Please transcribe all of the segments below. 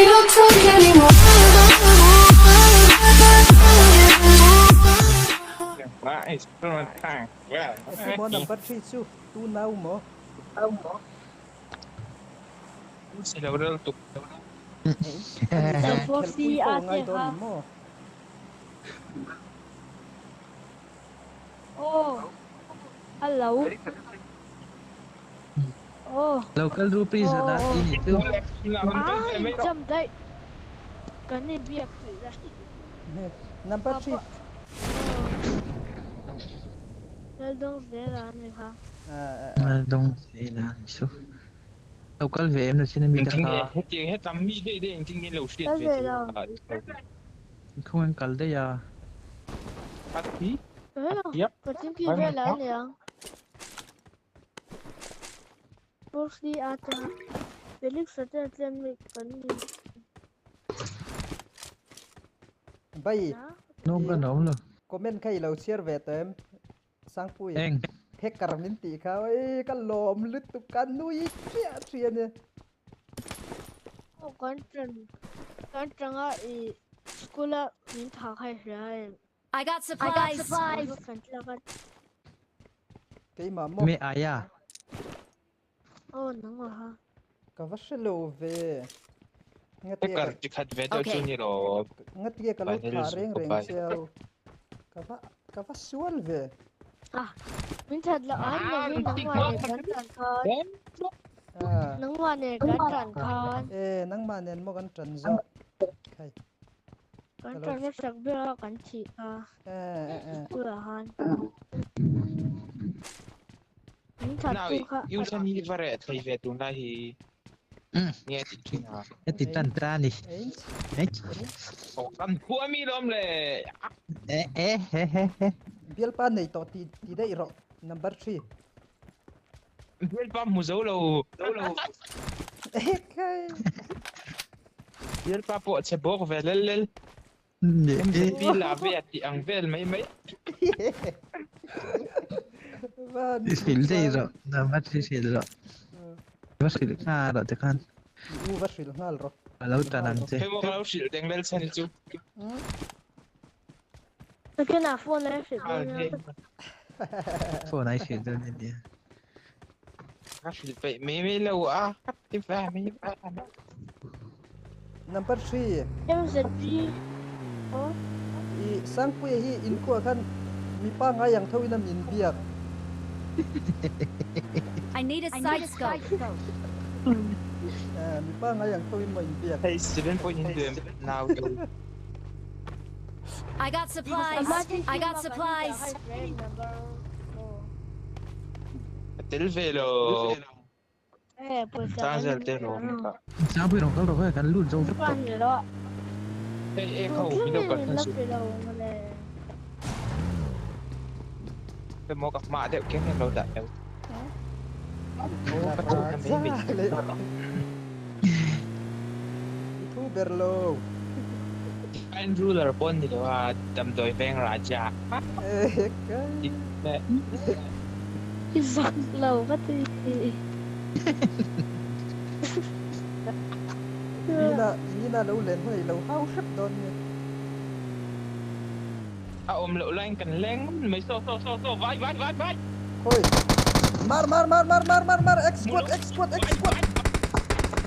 don't talk anymore. Vãi, sao nó thẳng quá. Ese mo number 3 su. Tu nau mo. Sẽ đâu đâu tục. Hey, ani Tao sam phố khel pui si ko à ngai thế don ni hả? mo. Oh, hello. Oh, Local rupees are not oh, in it too. ai chậm đấy. Cái này việc gì đấy? Number 3. Nó đông thế là này hả? Don't say that. So local VM nó xin mình Chính ta hết tiền hết tầm mi đây đây chính lâu shit Nó về về thì đâu? không ăn cල් đấy à. bắt tí. Thế đâu? Yep. Có tiếng kia về lại liền. Phố si à thế hả? Felix sẽ trên mình cần gì? Bay. Nó có nóng luôn. Comment khai lo share về tem. Sang pui. Anh Hacker min ti kha ơi cái lom lứt tu kan nuôi kia chuyện nè. Con trăng á, school á, mình thằng hay rồi. I got supplies. Cái mà mo. mẹ ai à? Oh, nắng mà ha. Cái vắt lâu về. Ngắt Tất tia cả chỉ khát về đâu chứ nhiều rồi. ngắt tia cái lối thả reng xeo. Cái vắt sual về. À, mình thật là anh mà mình nắng ngoài này gắn tràn con. Nắng ngoài này gắn tràn con. Ê nang mà nên mo gan trần zo. Khai. Gắn tràn nó sạc bia gắn chị à. Vừa hòn. Mình thật Nào, tu khá. yêu chân như vậy thì về tụi này thì nghe thì chuyện à. Cái tít tan tra đi. Đấy. Ồ, tâm thua mi lắm lệ. Ê. Biel pa này to ti đây rồi. Number 3. Biết bắp mù dấu lâu. Ê khai. Biết bắp bộ sẽ bốc về lên lên. Em sẽ đi là về thì ăn về mấy. Van. Xỉl đây rồi. Nó mất xỉl rồi. Mất xỉl ha rồi chắc ăn. U vắt xỉl ngal rồi. Lâu ta nằm chứ. Thế mà kalau xịt đang lên sen chứ. Cái nào phone này phải À, đi Phone này xỉl rồi nên đi. Các xịt vậy mấy lâu à. Tiếp về mấy. Number 3. em sẽ đi. I sang pui hi in ko khan mi pa nga yang thoi na min biak. I need a side scope. Mi pa nga yang thoi mo in biak. Hey, 7.2 now. I got supplies. I got supplies. Til về rồi. Pues Sao giờ tới rồi. Sao bây giờ không đâu phải cần luôn rồi. Quan gì đó. Ê, không, mình đâu cần phân Lấp sự. về đầu mà nè. Phải mua cặp mã đều kiếm em đâu đại đâu. Bắt chước em mấy mình. Thu berlo. Anh ruler pun thì là tầm tuổi ven raja. Ê cái. Mẹ. Cái giọt lầu bắt đi. Nina lâu lên hơi lâu hao sức đòn nha. À ôm lựu lên cần lên mấy xô vai. Thôi. Mar. Export.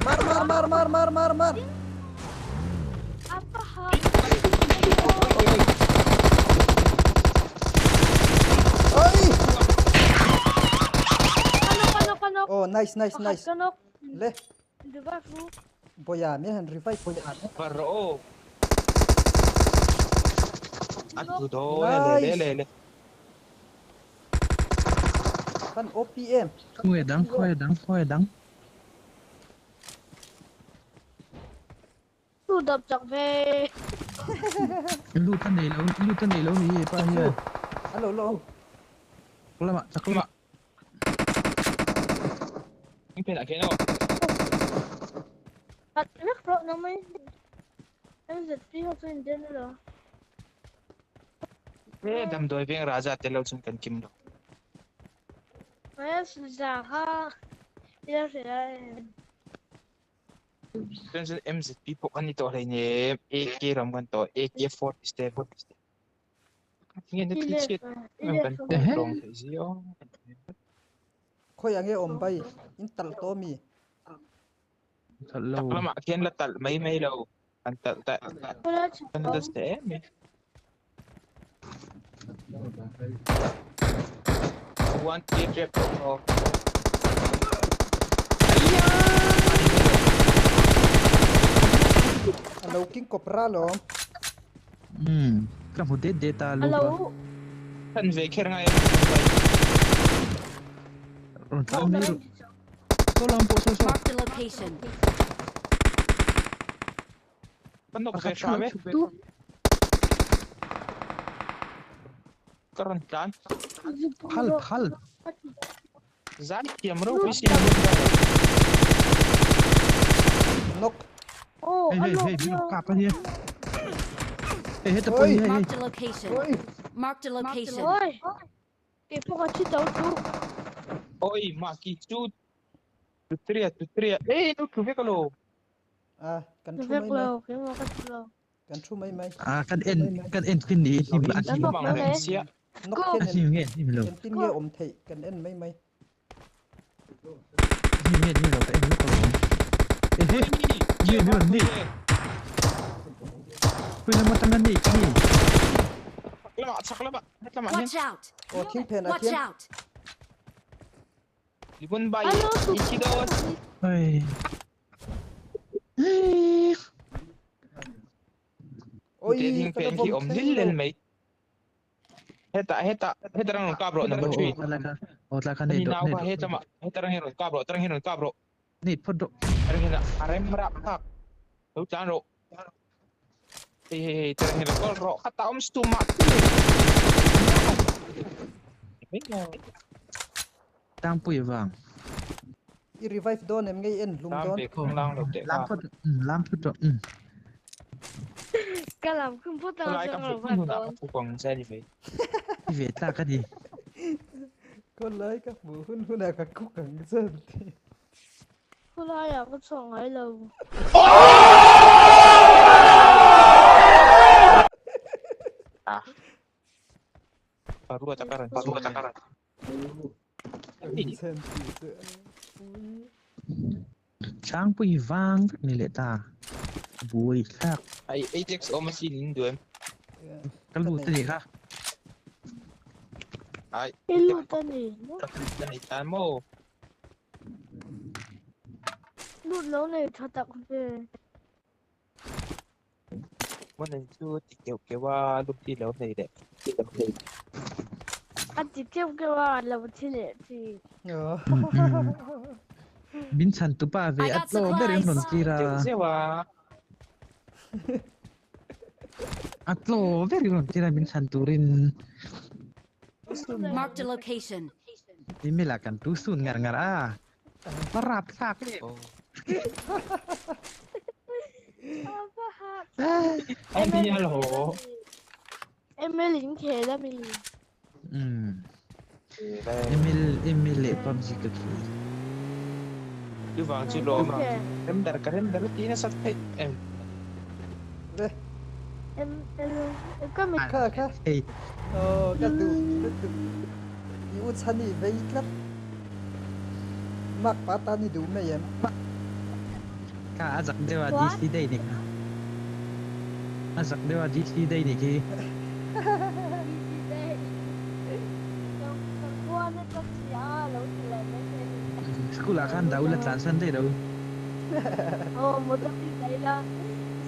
Mar. Apa hal? Oi. Kanok. Oh, nice. Kanok. Le. Diba flu? Boya mi han revive boya. Bro. Aduh do le. Kan OPM. Khôi đắng. Tu đập chọc về. Lưu thân này lâu như vậy bao nhiêu? Alo. Lama, chắc lama. Anh phải là cái nào? Rất rõ nó mới. Em giật đi học sinh đến rồi. Thế tầm tuổi ven raja tới lâu chung cần kim đâu. Em giả ha. Bây giờ sẽ Then MZP po kanito rin AK ram kanto AK-47. Ngayon na tweet ang kanto long siyo. ค่อยอย่างเงี้ยอมไปอินตัลโตมี Hello. Taklama kian latal may law. Antal ta. Wala Ano siya. das te? One trip ko. Alaw king kopra lo. Kamu data lu. Hello. Kan veker ngayon. Tahu meru. So lampu so. Mark the location. Kan ko sa shabe. Karon kan. Hal. Zani kiamro wisi. Nok. Oh, Hey, ano? bilang apa dia? Tepoy, hey. Mark the location. Oi. Mark the location. Oi. Ipo ka si daw tu. Oi, maki chut. Tutria. No kuve kalo. Ah, kan chu Navek mai mai. lo, kaya mo ka si lo. Kan chu mai mai. Kan en pin ni ba Ano aki. ba? Bang siya. Nok Go. ken Asi nge ni lo. ken tin nge om thei kan en mai mai. Ni lo ka en lu ko. Ye ni ni. Kuy na matangan ni. Saklama. Watch out. Oh, ting pen a Watch kien. out. Libon bay. Ano? Ikidos. Oi. Oi, Ting pen ki om lillel mai. Heta rang kabro number 3. Talaga Ni ni do. naw ka heta rang hero kabro. Ni podo. Rang hina arem rap kak. Tu chan ro. Terang hero kol ro kata om stumak. Tang puy vang. I revive don em ngai en lum don. Sampai kong lang lo te. Lam podo. กะหล่ำขึ้นพูดตาม Kulai จั ka งหวัด fu พัน nu โด na น fu kong sa di fe. Ni ve ta ka di. ก็เลยกับหมูหุ่นหุ่นกับกุกกังเซินที ผู้ร้ายอยากก็ส่งให้เรา Ah. Paru takaran. เซินทีเสือ Chang puy vang ni le ta. Bui khak. Ay 8x o machine doon. Kalu tadi ka. Ay. ไอ้ลูกตัวนี้ Danitan mo. ลูกแล้วเนี่ยชอบตักคุณเป้ Wannan su tike wa lukti law nei de. อาจจะเกี่ยวกับว่าเราที่เนี่ยที่ เออ Binsan tu pa ve I got at lo beri non kira. Sewa. At lo beri non kira binsan turin. Mark the location. Dimilakan tusun ngar ah. Parap sak. Oh. apa hak Ay niya lo. เอ็มเมลินเคแล้วมิลิน Emil le Pubg ka ki. Du vang chu lo ma. Rem dar tina sa pe. เลย เอ็มก็ไม่ ค่ะค่ะ Hey, เออก็ดูยูชันนี่เวกลับมักปาตานี่ดูไม่เย็น ka azak dewa DC day ni ka. Azak dewa DC day ni ki. ตัวนี่ก็เสียแล้วที่ไหนไม่ใช่ Sekolah kan dah ulat lansan deh dah. โอ้หมดที่ไหนละ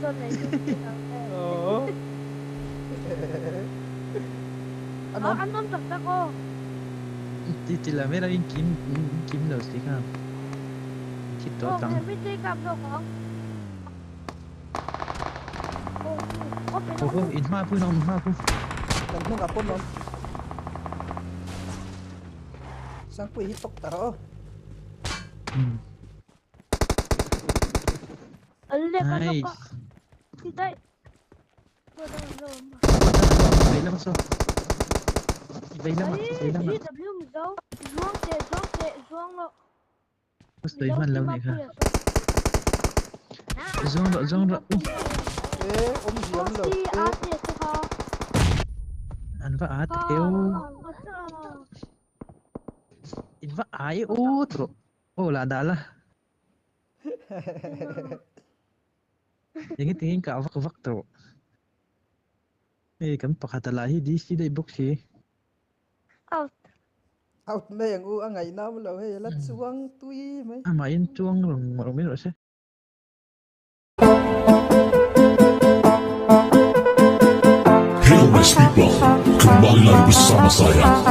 ส่วนไหนที่ไหน โอ้อัน อ๋อ นั้น อันนั้นตักตะโก Titila mera in kim dah sih kan. คิด โอ้ ตัวตัง ไม่ใช่กับเจ้าของโอ้โอ้เป็น โอ้โหอินมาพูน้องมาพู กันนุ่งกับปนนนสังปุยฮิตกตาร์ อันเล็กก็ ไอ้ ก็ที่ได้โดน ไปแล้วมาโซ่ไปแล้วมา ที่ W มิโซช่วงเตะช่วงแล้ว สวยมันแล้วนี่ค่ะ Zong rồi. Ôm diễm lộc. Đi áp thiệt cho con. Anh vợ á theo. In vợ ai outro. Oh, ada lah. Yang tingin ka avak to. Kan pakatalahi di si day boxi. Out mày ang u ngày nào mà lâu hay lát xuống tuy mấy. Main chuang rong min se. Hello nice people, kembali lagi bersama saya